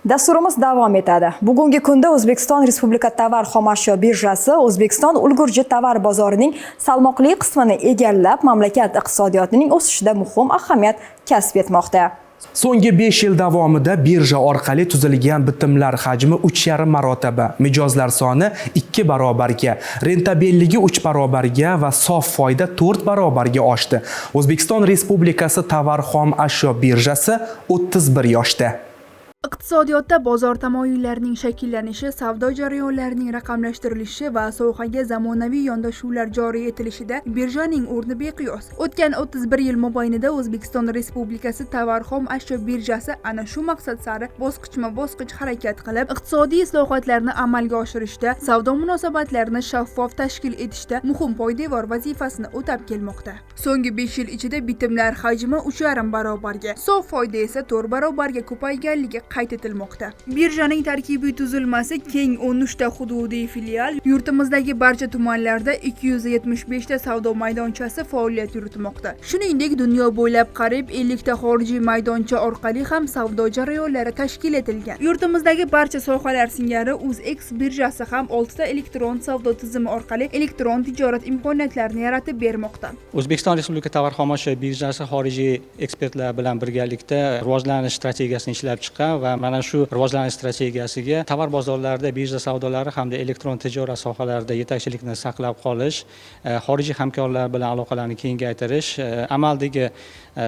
Dasturimiz davom etadi. Bugungi kunda O'zbekiston Respublika tovar xomashyo birjasi O'zbekiston ulgurji tovar bozorining salmoqli qismini egallab, mamlakat iqtisodiyotining o'sishida muhim ahamiyat kasb etmoqda. So'nggi 5 yil davomida birja orqali tuzilgan bitimlar hajmi 3,5 marotaba, mijozlar soni 2 barobarga, rentabelligi 3 barobarga va sof foyda 4 barobarga oshdi. O'zbekiston Respublikasi tovar xom ashyo birjasi 31 yoshda. Iqtisodiyotda bozor tamoyillarining shakllanishi, savdo jarayonlarining raqamlashtirilishi va sohaga zamonaviy yondashuvlar joriy etilishida birjaning o'rni beqiyos. O'tgan 31 yil mobaynida O'zbekiston Respublikasi tovar xom ashyo birjasi ana shu maqsad sari bosqichma-bosqich harakat qilib, iqtisodiy islohotlarni amalga oshirishda, savdo munosabatlarini shaffof tashkil etishda muhim poydevor vazifasini o'tab kelmoqda. So'nggi 5 yil ichida bitimlar hajmi 3,5 barobarga, sof foyda esa 4 barobarga ko'payganligi qayd etilmoqda. Birjaning tarkibiy tuzilmasi keng 13 ta hududiy filial, yurtimizdagi barcha tumanlarda 275 ta savdo maydonchasi faoliyat yuritmoqda. Shuningdek, dunyo bo'ylab qariyb 50 ta xorijiy maydoncha orqali ham savdo jarayonlari tashkil etilgan. Yurtimizdagi barcha sohalar singari UzEx birjasi ham 6 ta elektron savdo tizimi orqali elektron tijorat imkoniyatlarini yaratib bermoqda. O'zbekiston Respublika tovar xomashyo birjasi xorijiy ekspertlar bilan birgalikda rivojlanish strategiyasini ishlab chiqqan va mana shu rivojlanish strategiyasiga tovar bozorlarida birja savdolari hamda elektron tijorat sohalarida yetakchilikni saqlab qolish, xorijiy hamkorlar bilan aloqalarni kengaytirish, amaldagi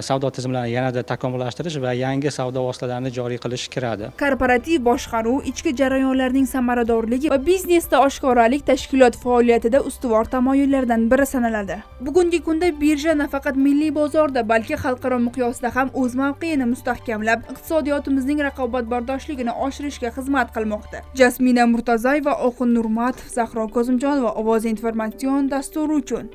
savdo tizimlarini yanada takomillashtirish va yangi savdo vositalarini joriy qilish kiradi. Korporativ boshqaruv, ichki jarayonlarning samaradorligi va biznesda oshkoralik tashkilot faoliyatida ustuvor tamoyillardan biri sanaladi. Bugungi kunda birja nafaqat milliy bozorda, balki xalqaro miqyosda ham o'z mavqeini mustahkamlab, iqtisodiyotimizning raqobatbardoshligini oshirishga xizmat qilmoqda. Jasmina Murtazayeva, Oxun Nurmatov, Zahro Kozimjonova, Ovoz informatsion dasturi uchun.